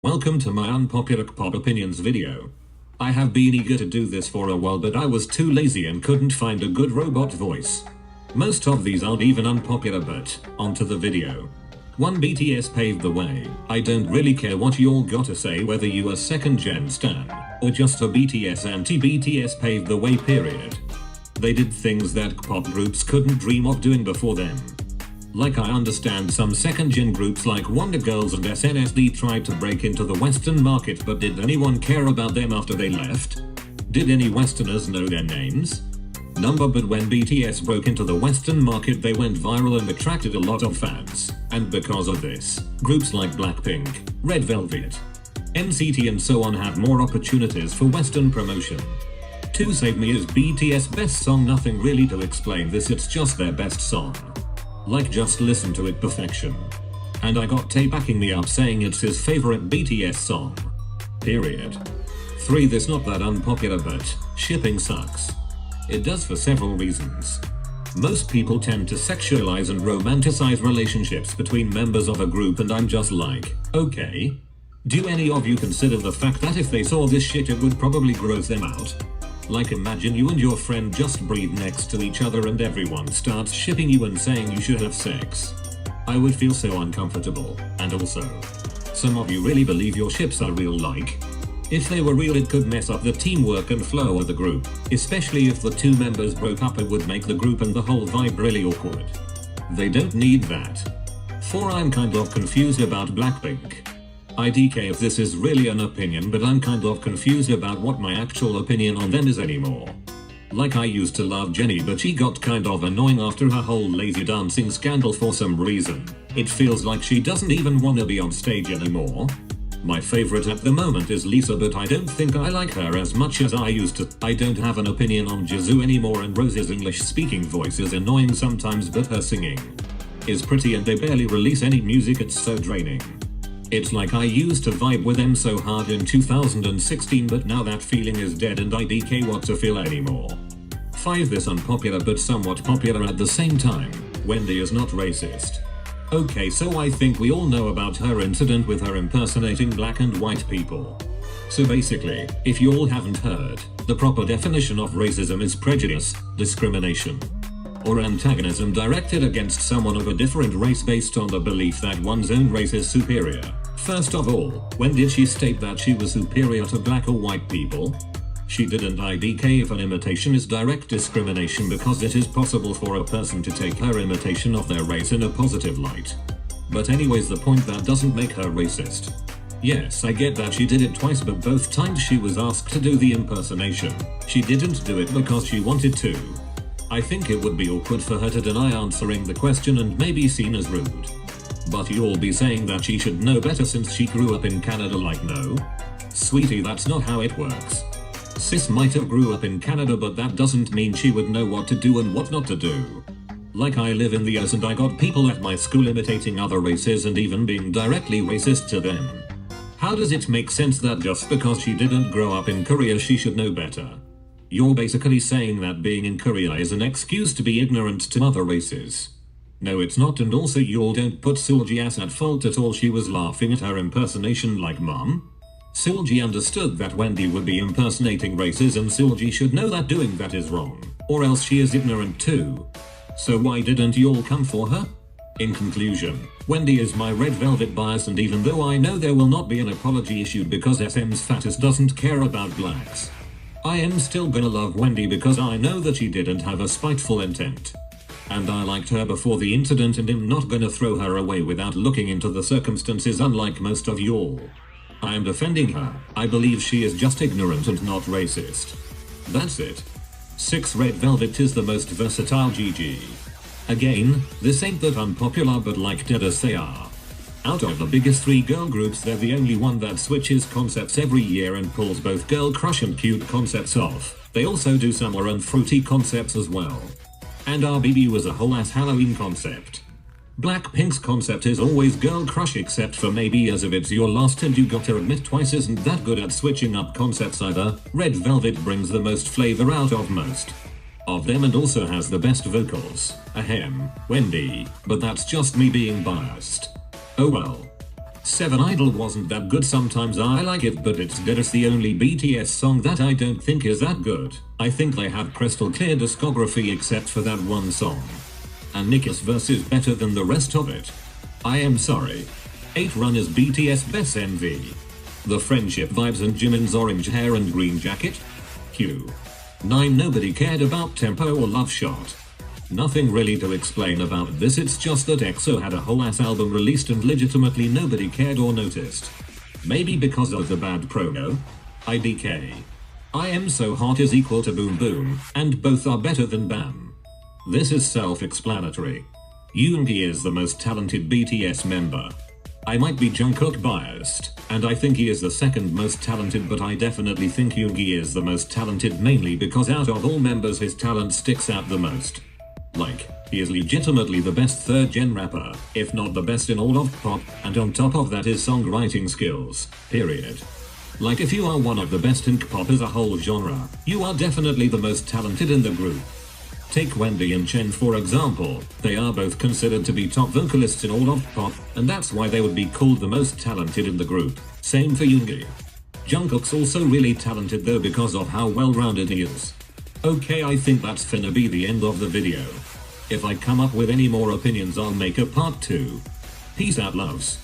Welcome to my unpopular Kpop opinions video. I have been eager to do this for a while, but I was too lazy and couldn't find a good robot voice. Most of these aren't even unpopular, but onto the video. 1. BTS paved the way. I don't really care what you all gotta say, whether you a second gen stan or just a BTS anti. BTS paved the way, period. They did things that Kpop groups couldn't dream of doing before them. Like, I understand some second gen groups like Wonder Girls and SNSD tried to break into the Western market, but did anyone care about them after they left? Did any Westerners know their names? But when BTS broke into the Western market, they went viral and attracted a lot of fans. And because of this, groups like Blackpink, Red Velvet, NCT and so on have more opportunities for Western promotion. 2. Save Me is BTS' best song. Nothing really to explain this, it's just their best song. Like, just listen to it, perfection. And I got Tay backing me up saying it's his favorite BTS song. Period. 3. This not that unpopular, but shipping sucks. It does for several reasons. Most people tend to sexualize and romanticize relationships between members of a group, and I'm just like, okay. Do any of you consider the fact that if they saw this shit it would probably gross them out? Like, imagine you and your friend just breathe next to each other and everyone starts shipping you and saying you should have sex. I would feel so uncomfortable. And also, some of you really believe your ships are real. Like, if they were real it could mess up the teamwork and flow of the group, especially if the two members broke up. It would make the group and the whole vibe really awkward. They don't need that. 4. I'm kind of confused about Blackpink. IDK if this is really an opinion, but I'm kind of confused about what my actual opinion on them is anymore. Like, I used to love Jennie, but she got kind of annoying after her whole lazy dancing scandal for some reason. It feels like she doesn't even wanna be on stage anymore. My favorite at the moment is Lisa, but I don't think I like her as much as I used to. I don't have an opinion on Jisoo anymore, and Rose's English speaking voice is annoying sometimes, but her singing is pretty and they barely release any music. It's so draining. It's like I used to vibe with them so hard in 2016, but now that feeling is dead and IDK what to feel anymore. 5. This unpopular but somewhat popular at the same time. Wendy is not racist. Okay, so I think we all know about her incident with her impersonating black and white people. So basically, if you all haven't heard, the proper definition of racism is prejudice, discrimination, or antagonism directed against someone of a different race based on the belief that one's own race is superior. First of all, when did she state that she was superior to black or white people? She didn't. IDK if an imitation is direct discrimination, because it is possible for a person to take her imitation of their race in a positive light. But anyways, the point, that doesn't make her racist. Yes, I get that she did it twice, but both times she was asked to do the impersonation, she didn't do it because she wanted to. I think it would be awkward for her to deny answering the question and may be seen as rude. But you'll be saying that she should know better since she grew up in Canada. Like, no. Sweetie, that's not how it works. Sis might have grew up in Canada, but that doesn't mean she would know what to do and what not to do. Like, I live in the US and I got people at my school imitating other races and even being directly racist to them. How does it make sense that just because she didn't grow up in Korea she should know better? You're basically saying that being in Korea is an excuse to be ignorant to other races. No, it's not, and also y'all don't put Seulgi as at fault at all. She was laughing at her impersonation like, mom. Seulgi understood that Wendy would be impersonating races, and Seulgi should know that doing that is wrong, or else she is ignorant too. So why didn't y'all come for her? In conclusion, Wendy is my Red Velvet bias, and even though I know there will not be an apology issued because SM's fattest doesn't care about blacks, I am still gonna love Wendy because I know that she didn't have a spiteful intent. And I liked her before the incident, and am not gonna throw her away without looking into the circumstances, unlike most of y'all. I am defending her. I believe she is just ignorant and not racist. That's it. 6. Red Velvet is the most versatile. GG. Again, this ain't that unpopular, but like dead as they are. Out of the biggest 3 girl groups, they're the only one that switches concepts every year and pulls both girl crush and cute concepts off. They also do summer and fruity concepts as well. And RBB was a whole ass Halloween concept. Blackpink's concept is always girl crush, except for maybe as if it's your last, and you gotta admit Twice isn't that good at switching up concepts either. Red Velvet brings the most flavor out of most of them and also has the best vocals. Ahem, Wendy, but that's just me being biased. Oh well. 7 Idol wasn't that good. Sometimes I like it, but it's dead. It's the only BTS song that I don't think is that good. I think they have crystal clear discography except for that one song. And Nicki's verse is better than the rest of it. I am sorry. 8 Run is BTS best MV. The friendship vibes and Jimin's orange hair and green jacket. Q. 9 Nobody cared about Tempo or Love Shot. Nothing really to explain about this, it's just that EXO had a whole ass album released and legitimately nobody cared or noticed. Maybe because of the bad promo? IDK. I Am So Hot is equal to Boom Boom, and both are better than BAM. This is self-explanatory. Yoongi is the most talented BTS member. I might be Jungkook biased, and I think he is the second most talented, but I definitely think Yoongi is the most talented, mainly because out of all members his talent sticks out the most. Like, he is legitimately the best third-gen rapper, if not the best in all of pop, and on top of that his songwriting skills, period. Like, if you are one of the best in Kpop as a whole genre, you are definitely the most talented in the group. Take Wendy and Chen for example, they are both considered to be top vocalists in all of pop, and that's why they would be called the most talented in the group. Same for Yoongi. Jungkook's also really talented though because of how well-rounded he is. Okay, I think that's finna be the end of the video. If I come up with any more opinions I'll make a part 2. Peace out loves.